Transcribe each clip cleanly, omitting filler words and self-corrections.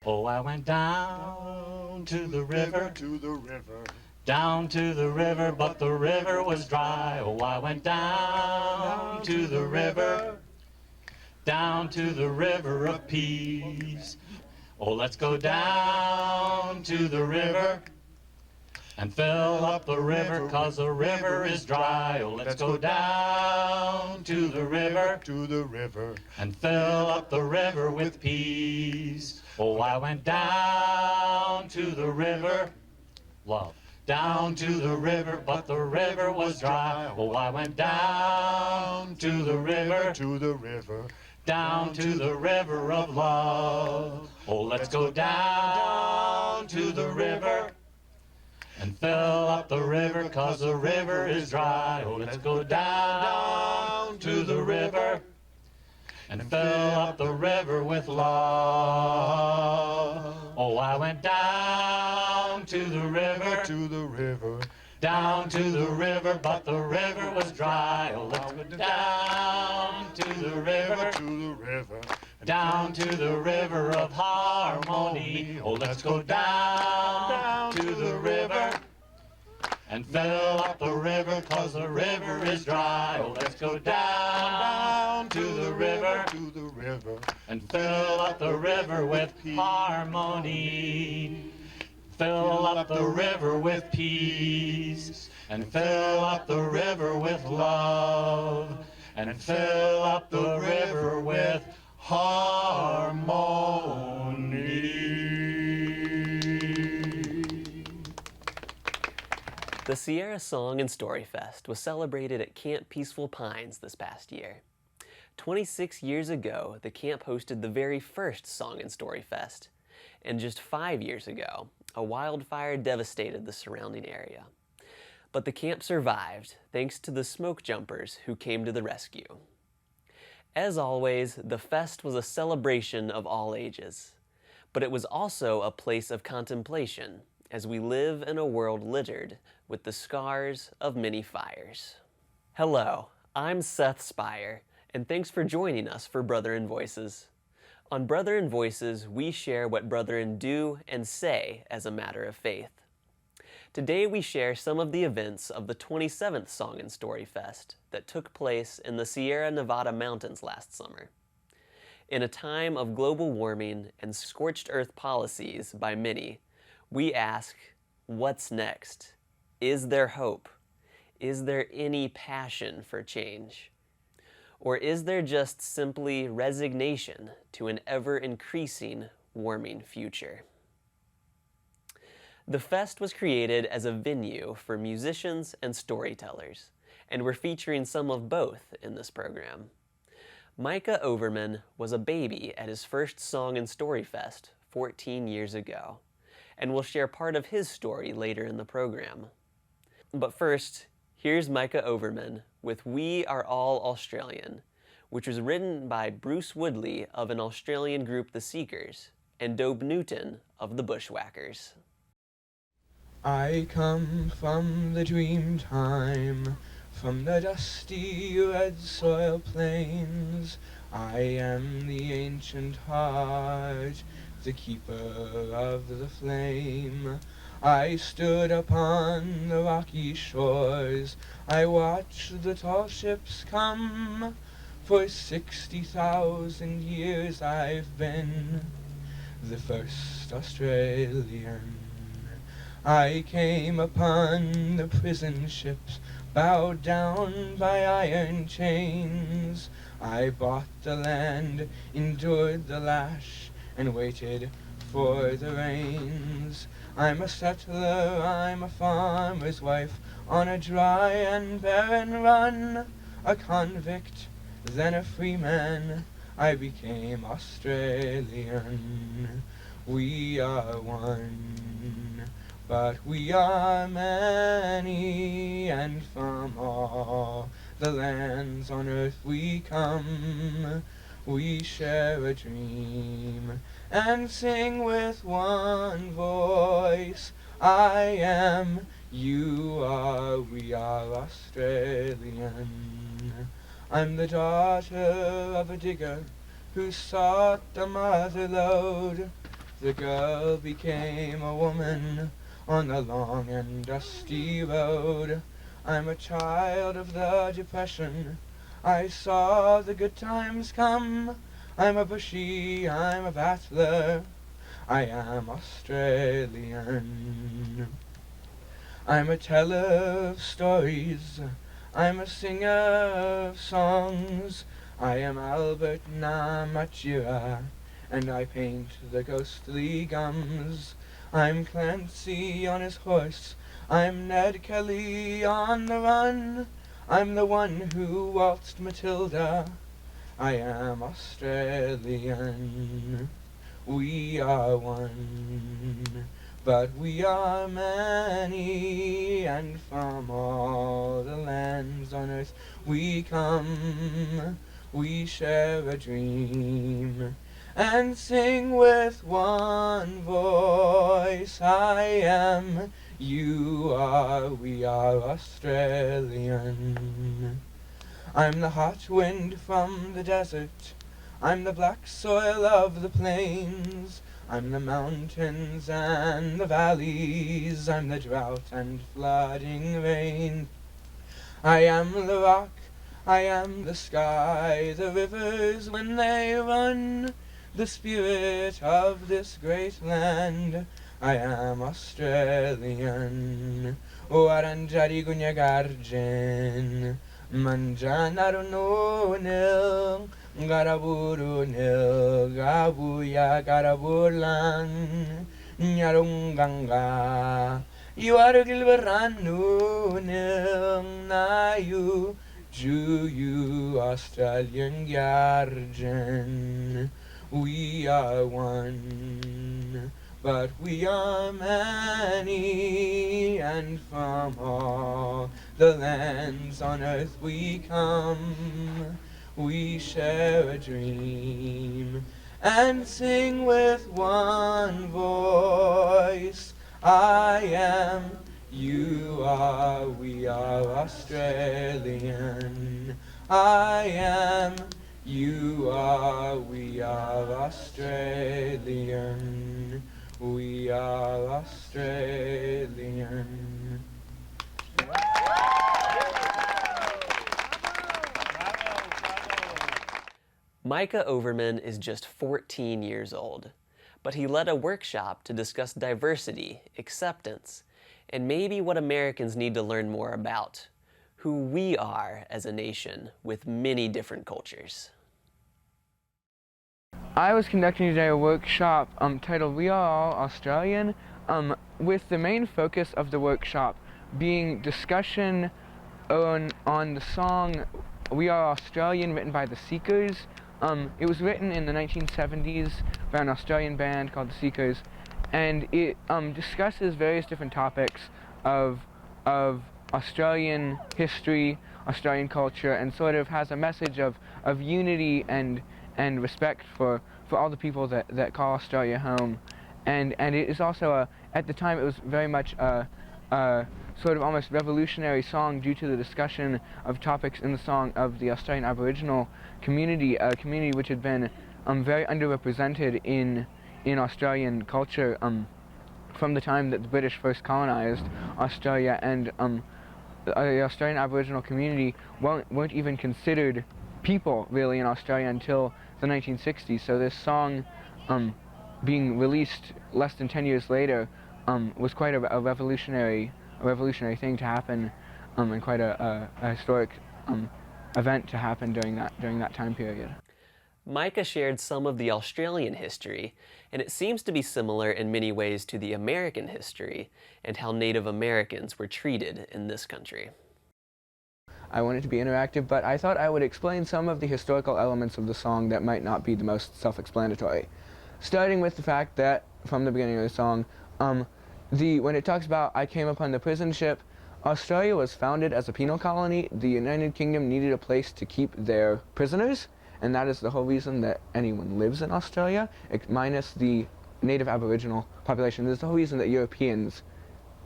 Oh, I went down to the river, down to the river, but the river was dry. Oh, I went down to the river, down to the river of peace. Oh, let's go down to the river and fill up the river, 'cause the river is dry. Oh, let's go down to the river and fill up the river with peace. Oh, I went down to the river, love, down to the river, but the river was dry. Oh, I went down to the river, down to the river of love. Oh, let's go down to the river and fill up the river, 'cause the river is dry. Oh, let's go down to the river and fill up the river with love. Oh, I went down to the river, down to the river, but the river was dry. Oh, let's go down to the river, down to the river of harmony. Oh, let's go down to the river and fill up the river, 'cause the river is dry. Oh, let's go down to the river and fill up the river with harmony. Fill up the river with peace, and fill up the river with love, and fill up the river with harmony. The Sierra Song and Story Fest was celebrated at Camp Peaceful Pines this past year. 26 years ago, the camp hosted the very first Song and Story Fest, and just 5 years ago, a wildfire devastated the surrounding area. But the camp survived thanks to the smoke jumpers who came to the rescue. As always, the fest was a celebration of all ages, but it was also a place of contemplation as we live in a world littered with the scars of many fires. Hello, I'm Seth Spire, and thanks for joining us for Brethren Voices. On Brethren Voices, we share what brethren do and say as a matter of faith. Today we share some of the events of the 27th Song and Story Fest that took place in the Sierra Nevada mountains last summer. In a time of global warming and scorched earth policies by many, we ask, what's next? Is there hope? Is there any passion for change? Or is there just simply resignation to an ever-increasing, warming future? The fest was created as a venue for musicians and storytellers, and we're featuring some of both in this program. Mikah Overman was a baby at his first Song and Story Fest 14 years ago, and we'll share part of his story later in the program. But first, here's Mikah Overman with We Are All Australian, which was written by Bruce Woodley of an Australian group, the Seekers, and Dobe Newton of the Bushwackers. I come from the dream time, from the dusty red soil plains. I am the ancient heart, the keeper of the flame. I stood upon the rocky shores, I watched the tall ships come. For 60,000 years I've been the first Australian. I came upon the prison ships, bowed down by iron chains. I bought the land, endured the lash, and waited for the rains. I'm a settler, I'm a farmer's wife, on a dry and barren run. A convict, then a free man, I became Australian. We are one, but we are many, and from all the lands on earth we come. We share a dream and sing with one voice. I am, you are, we are Australian. I'm the daughter of a digger who sought the mother lode. The girl became a woman on the long and dusty road. I'm a child of the Depression. I saw the good times come. I'm a bushy, I'm a battler. I am Australian. I'm a teller of stories. I'm a singer of songs. I am Albert Namatjira, and I paint the ghostly gums. I'm Clancy on his horse. I'm Ned Kelly on the run. I'm the one who waltzed Matilda. I am Australian. We are one, but we are many, and from all the lands on earth we come. We share a dream and sing with one voice. I am, you are, we are Australian. I'm the hot wind from the desert. I'm the black soil of the plains. I'm the mountains and the valleys. I'm the drought and flooding rain. I am the rock, I am the sky, the rivers when they run, the spirit of this great land. I am Australian. Waranjari gunyagarjen, manjanaruno nil, garaburu nil, gabuya garabulan, nyarunganga. You are Gilberanu nil, nayu, Juyu, Australian Yarjan. We are one, but we are many, and from all the lands on earth we come. We share a dream and sing with one voice. I am, you are, we are Australian. I am, you are, we are Australian. We are Australian. Mikah Overman is just 14 years old, but he led a workshop to discuss diversity, acceptance, and maybe what Americans need to learn more about, who we are as a nation with many different cultures. I was conducting today a workshop titled We Are All Australian, with the main focus of the workshop being discussion on the song We Are Australian, written by the Seekers. It was written in the 1970s by an Australian band called the Seekers, and it discusses various different topics of Australian history, Australian culture, and sort of has a message of unity and respect for all the people that call Australia home. And it is also, at the time, it was very much a sort of almost revolutionary song due to the discussion of topics in the song of the Australian Aboriginal community, a community which had been very underrepresented in Australian culture from the time that the British first colonized Australia, and the Australian Aboriginal community weren't even considered people really in Australia until the 1960s. So this song being released less than 10 years later was quite a revolutionary thing to happen, and quite a historic event to happen during that time period. Mikah shared some of the Australian history, and it seems to be similar in many ways to the American history and how Native Americans were treated in this country. I wanted to be interactive, but I thought I would explain some of the historical elements of the song that might not be the most self-explanatory. Starting with the fact that, from the beginning of the song, when it talks about I came upon the prison ship, Australia was founded as a penal colony. The United Kingdom needed a place to keep their prisoners, and that is the whole reason that anyone lives in Australia, minus the native Aboriginal population. This is the whole reason that Europeans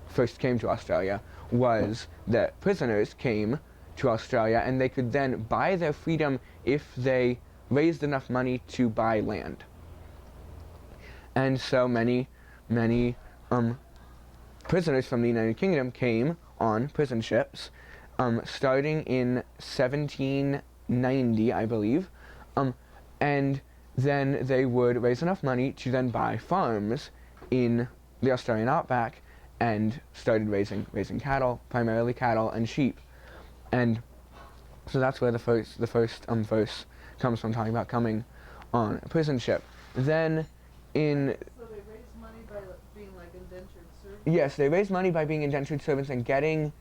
first came to Australia, was that prisoners came to Australia and they could then buy their freedom if they raised enough money to buy land. And so many prisoners from the United Kingdom came on prison ships, starting in 1790, I believe, and then they would raise enough money to then buy farms in the Australian outback and started raising cattle, primarily cattle and sheep. And so that's where the first verse comes from, talking about coming on a prison ship. Then in... So they raised money by being like indentured servants? Yes, they raised money by being indentured servants and getting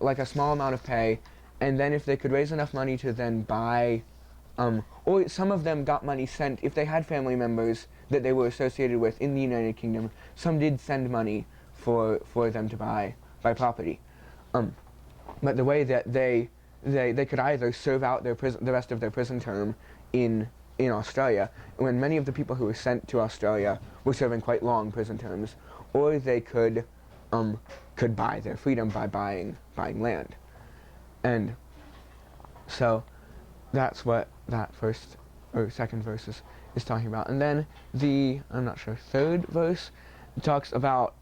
like a small amount of pay, and then if they could raise enough money to then buy, or some of them got money sent, if they had family members that they were associated with in the United Kingdom, some did send money for them to buy property. But the way that they could either serve out the rest of their prison term in Australia, when many of the people who were sent to Australia were serving quite long prison terms, or they could buy their freedom by buying land. And so that's what that first or second verse is talking about. And then the, I'm not sure, third verse talks about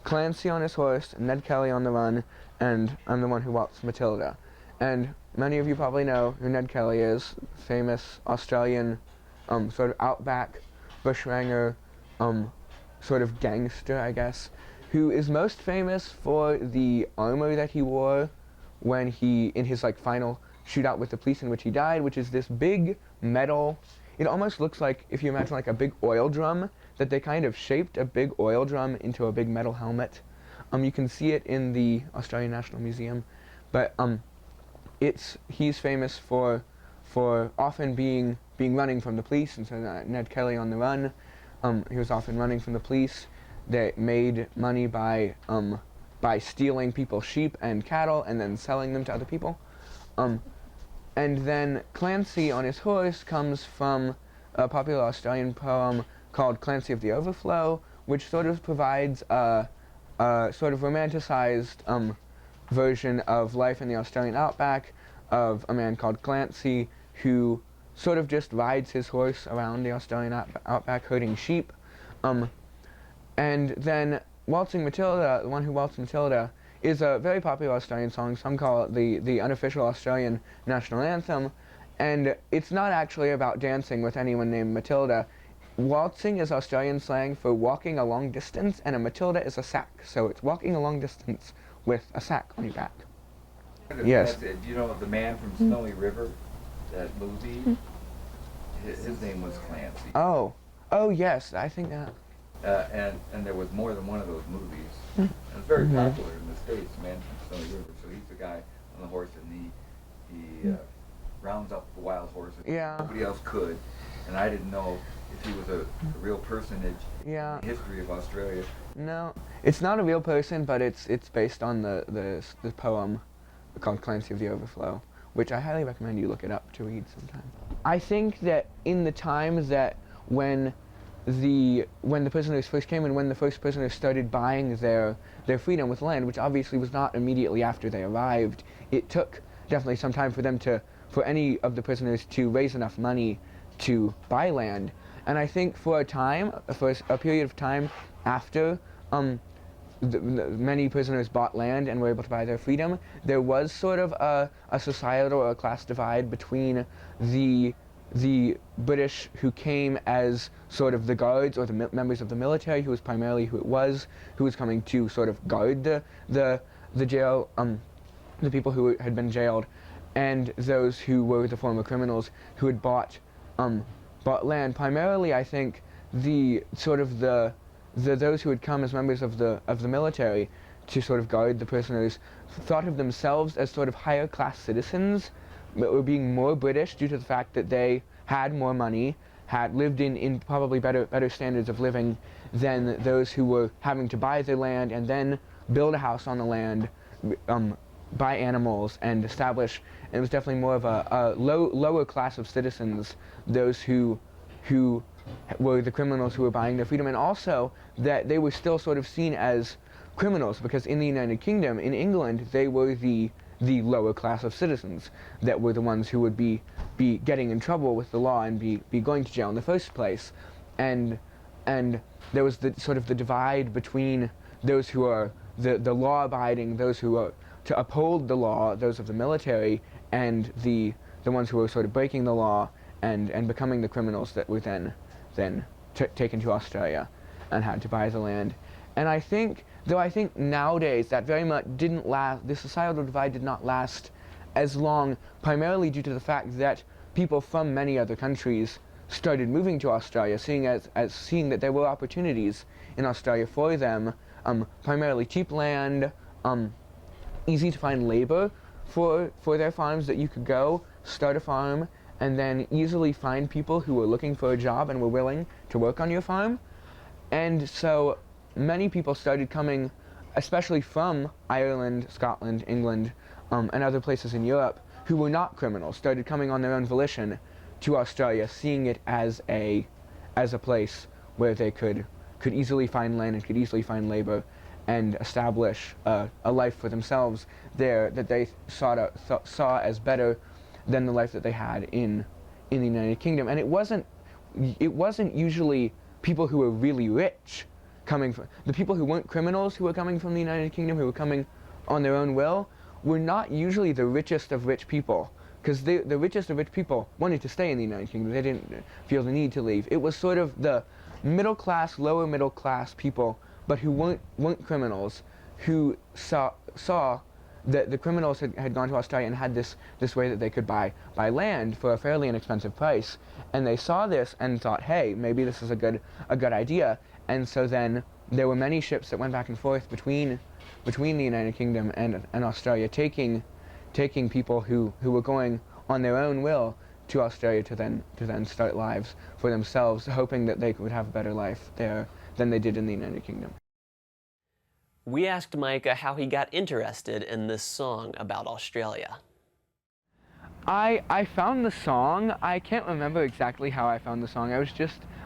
Clancy on his horse, Ned Kelly on the run, and I'm the one who walks Matilda. And many of you probably know who Ned Kelly is, famous Australian sort of outback bushranger, sort of gangster, I guess, who is most famous for the armor that he wore when in his like final shootout with the police in which he died, which is this big metal, it almost looks like, if you imagine like a big oil drum, that they kind of shaped a big oil drum into a big metal helmet. You can see it in the Australian National Museum, but he's famous for often being running from the police, and so Ned Kelly on the run. He was often running from the police. They made money by stealing people's sheep and cattle and then selling them to other people. And then Clancy on his horse comes from a popular Australian poem called Clancy of the Overflow, which sort of provides a sort of romanticized version of life in the Australian outback of a man called Clancy who sort of just rides his horse around the Australian outback herding sheep. And then Waltzing Matilda, the one who waltzed Matilda, is a very popular Australian song. Some call it the unofficial Australian national anthem. And it's not actually about dancing with anyone named Matilda. Waltzing is Australian slang for walking a long distance, and a Matilda is a sack. So it's walking a long distance with a sack on your back. Yes. You know the man from Snowy River, that movie? His name was Clancy. Oh yes, I think that. And there was more than one of those movies. And it's very popular in the States, Man from Snowy River. So he's the guy on the horse, and he rounds up the wild horse. Yeah. Nobody else could. And I didn't know if he was a real personage in Yeah. the history of Australia. No, it's not a real person, but it's based on the poem called Clancy of the Overflow, which I highly recommend you look it up to read sometime. I think that in the time that when the prisoners first came and when the first prisoners started buying their freedom with land, which obviously was not immediately after they arrived, it took definitely some time for any of the prisoners to raise enough money to buy land. And I think for a period of time after many prisoners bought land and were able to buy their freedom, there was sort of a societal or a class divide between the British who came as sort of the guards or the members of the military, who was primarily who was coming to sort of guard the jail, the people who had been jailed, and those who were the former criminals who had bought land. Primarily, I think those who had come as members of the military to sort of guard the prisoners thought of themselves as sort of higher class citizens, but were being more British due to the fact that they had more money, had lived in probably better standards of living than those who were having to buy their land and then build a house on the land, buy animals and establish. And it was definitely more of a lower class of citizens, those who were the criminals who were buying their freedom, and also that they were still sort of seen as criminals because in the United Kingdom, in England, they were the lower class of citizens that were the ones who would be getting in trouble with the law and be going to jail in the first place. And and there was the sort of the divide between those who are the law-abiding, those who are to uphold the law, those of the military, and the ones who were sort of breaking the law and becoming the criminals that were then taken to Australia and had to buy the land. And I think nowadays that very much didn't last, the societal divide did not last as long, primarily due to the fact that people from many other countries started moving to Australia, seeing that there were opportunities in Australia for them, primarily cheap land, easy to find labor for their farms, that you could go, start a farm, and then easily find people who were looking for a job and were willing to work on your farm. And so many people started coming, especially from Ireland, Scotland, England, and other places in Europe, who were not criminals, started coming on their own volition to Australia, seeing it as a place where they could easily find land and could easily find labor and establish a life for themselves there that they saw as better than the life that they had in the United Kingdom. And it wasn't usually people who were really rich coming from, the people who weren't criminals who were coming from the United Kingdom, who were coming on their own will, were not usually the richest of rich people, because the richest of rich people wanted to stay in the United Kingdom. They didn't feel the need to leave. It was sort of the middle class, lower middle class people, but who weren't criminals, who saw that the criminals had gone to Australia and had this way that they could buy land for a fairly inexpensive price, and they saw this and thought, hey, maybe this is a good idea. And so then there were many ships that went back and forth between the United Kingdom and Australia, taking people who were going on their own will to Australia to then start lives for themselves, hoping that they would have a better life there than they did in the United Kingdom. We asked Mikah how he got interested in this song about Australia. I found the song. I can't remember exactly how I found the song.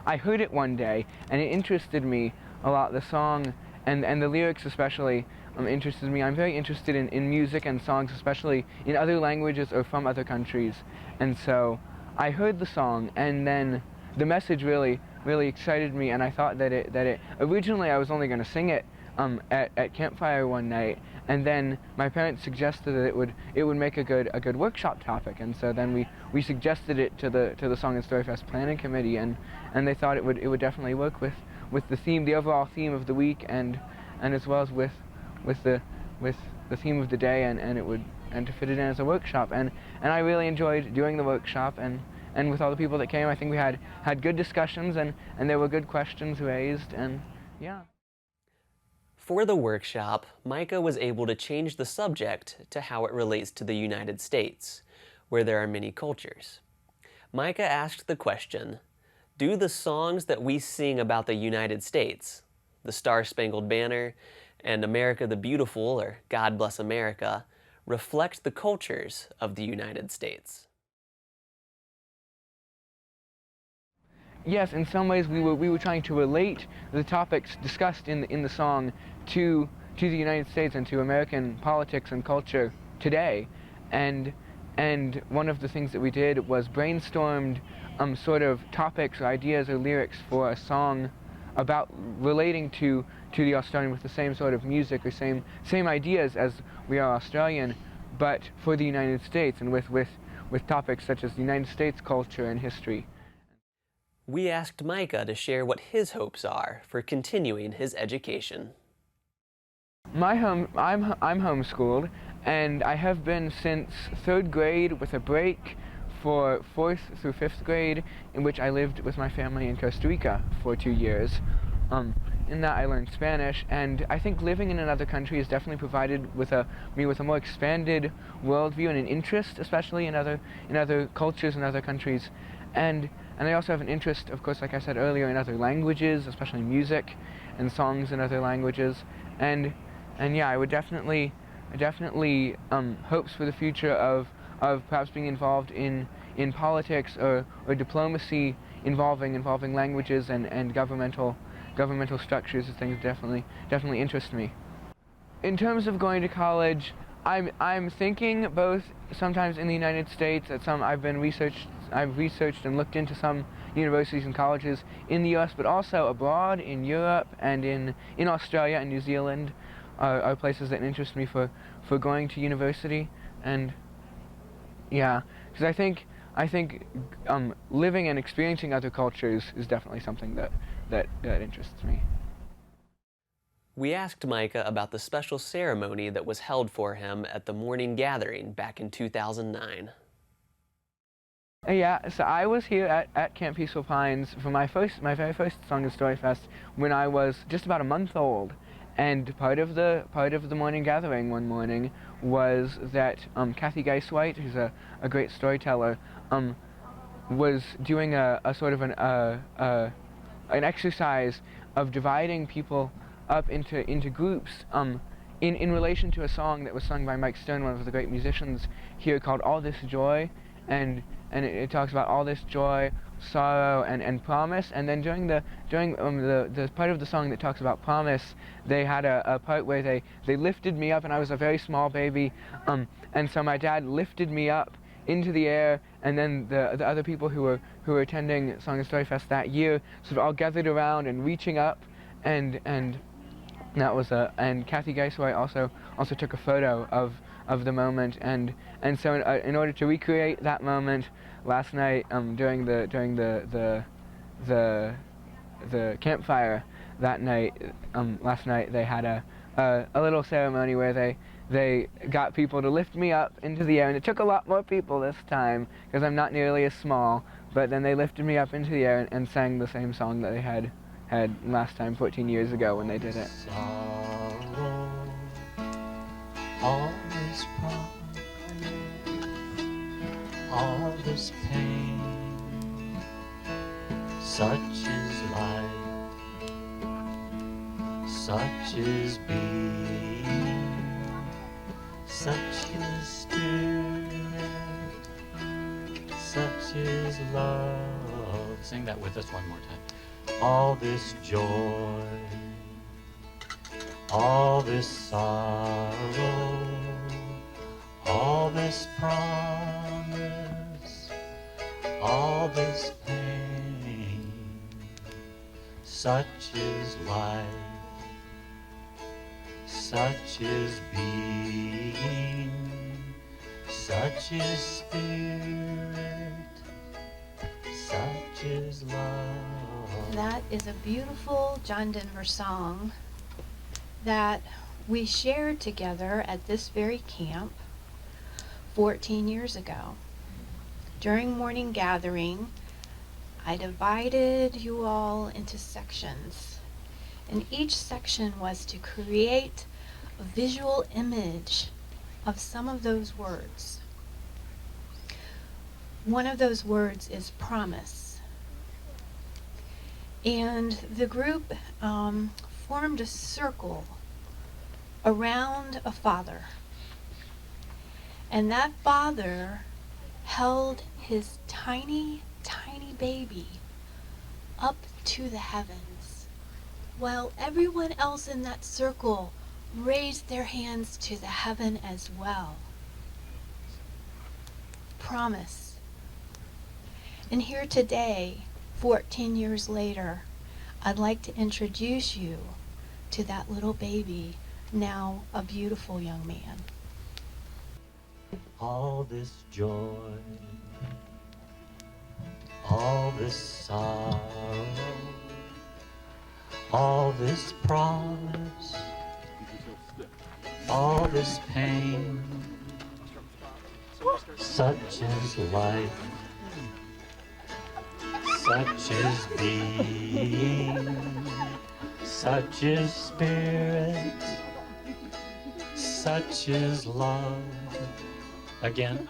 I heard it one day, and it interested me a lot. The song and the lyrics especially interested me. I'm very interested in music and songs, especially in other languages or from other countries. And so I heard the song, and then the message really excited me, and I thought that it originally I was only going to sing it at campfire one night, and then my parents suggested that it would make a good workshop topic, and so then we suggested it to the Song and Story Fest planning committee, and they thought it would definitely work with the theme, the overall theme of the week, and as well as with the theme of the day, and to fit it in as a workshop, and I really enjoyed doing the workshop, and with all the people that came, I think we had good discussions, and there were good questions raised, and yeah. For the workshop, Mikah was able to change the subject to how it relates to the United States, where there are many cultures. Mikah asked the question, do the songs that we sing about the United States, the Star-Spangled Banner, and America the Beautiful, or God Bless America, reflect the cultures of the United States? Yes, in some ways we were trying to relate the topics discussed in the song to the United States and to American politics and culture today, and one of the things that we did was brainstormed sort of topics or ideas or lyrics for a song about relating to the Australian with the same sort of music or same ideas as we are Australian, but for the United States, and with topics such as the United States culture and history. We asked Mikah to share what his hopes are for continuing his education. I'm homeschooled, and I have been since 3rd grade, with a break for 4th through 5th grade, in which I lived with my family in Costa Rica for 2 years. In that I learned Spanish, and I think living in another country has definitely provided me with a more expanded worldview and an interest, especially in other cultures and other countries. And I also have an interest, of course, like I said earlier, in other languages, especially music and songs in other languages. And yeah, I would definitely hopes for the future of perhaps being involved in politics or diplomacy involving languages and governmental structures and things definitely interest me. In terms of going to college, I'm thinking both sometimes in the United States at some I've researched and looked into some universities and colleges in the US, but also abroad in Europe and in Australia and New Zealand are places that interest me for going to university. And yeah, because I think living and experiencing other cultures is definitely something that interests me. We asked Mikah about the special ceremony that was held for him at the morning gathering back in 2009. Yeah, so I was here at Camp Peaceful Pines for my very first Song and Story Fest when I was just about a month old, and part of the morning gathering one morning was that Kathy Geiswhite, who's a great storyteller, was doing a sort of an exercise of dividing people up into groups in relation to a song that was sung by Mike Stern, one of the great musicians here, called All This Joy, and it talks about all this joy, sorrow, and promise. And then during the part of the song that talks about promise, they had a part where they lifted me up, and I was a very small baby, and so my dad lifted me up into the air, and then the other people who were attending Song and Story Fest that year sort of all gathered around and reaching up, and that was and Kathy Geiswhite also took a photo of the moment, and so in order to recreate that moment last night during the campfire that night, last night they had a little ceremony where they got people to lift me up into the air, and it took a lot more people this time because I'm not nearly as small, but then they lifted me up into the air and sang the same song that they had last time 14 years ago when they did it. Sorrow, all this pride, all this pain, such is life, such is being, such is spirit, such is love. Sing that with us one more time. All this joy, all this sorrow, all this promise, all this pain, such is life, such is being, such is spirit, such is love. That is a beautiful John Denver song that we shared together at this very camp 14 years ago. During morning gathering, I divided you all into sections, and each section was to create a visual image of some of those words. One of those words is promise. And the group formed a circle around a father. And that father held his tiny, tiny baby up to the heavens, while everyone else in that circle raised their hands to the heaven as well. Promise. And here today, 14 years later, I'd like to introduce you to that little baby, now a beautiful young man. All this joy, all this sorrow, all this promise, all this pain, such is life, such is being, such is spirit, such is love. Again,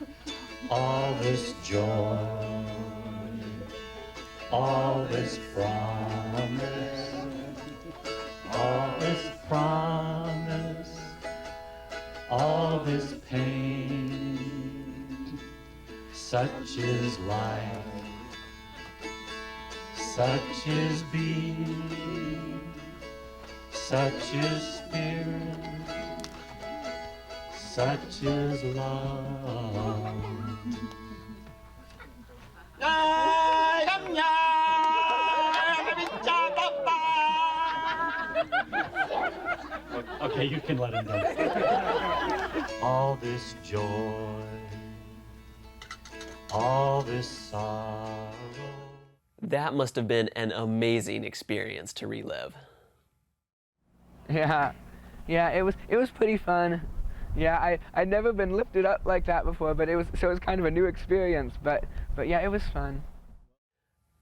all this joy, all this promise, all this promise, all this pain, such is life, such is being, such is spirit, such is love. Okay, you can let him go. All this joy, all this sorrow. That must have been an amazing experience to relive. Yeah, it was pretty fun. Yeah, I'd never been lifted up like that before, but it was kind of a new experience. But yeah, it was fun.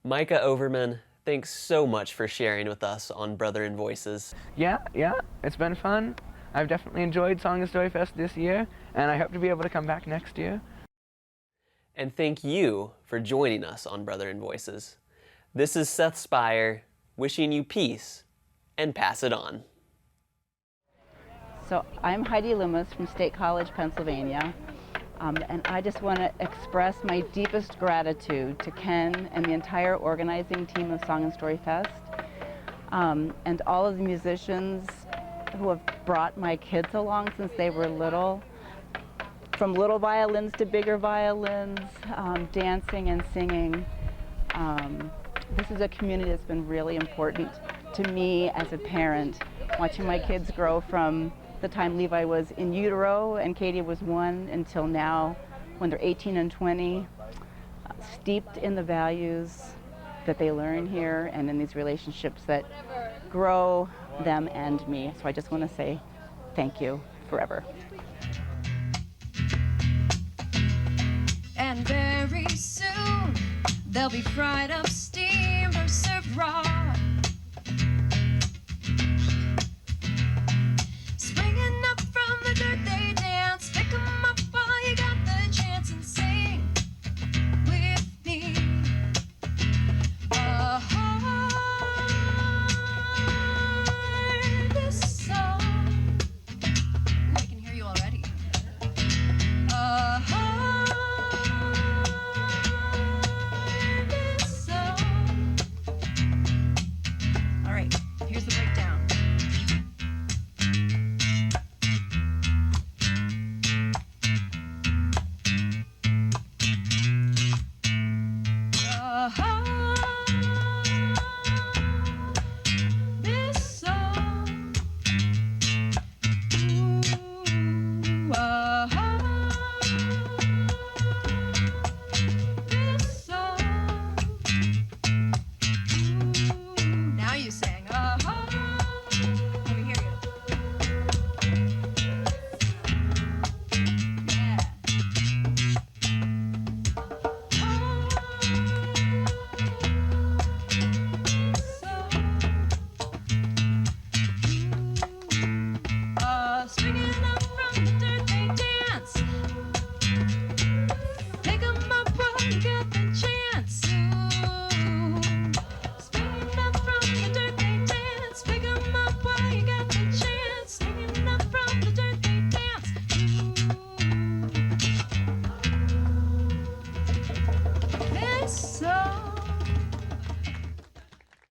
Mikah Overman, thanks so much for sharing with us on Brother in Voices. Yeah, it's been fun. I've definitely enjoyed Song and Story Fest this year, and I hope to be able to come back next year. And thank you for joining us on Brother in Voices. This is Seth Spire, wishing you peace, and pass it on. So I'm Heidi Loomis from State College, Pennsylvania, and I just want to express my deepest gratitude to Ken and the entire organizing team of Song and Story Fest, and all of the musicians who have brought my kids along since they were little, from little violins to bigger violins, dancing and singing. This is a community that's been really important to me as a parent, watching my kids grow from the time Levi was in utero and Katie was 1 until now, when they're 18 and 20, steeped in the values that they learn here and in these relationships that grow them and me. So I just want to say thank you forever. And very soon they'll be fried upstairs.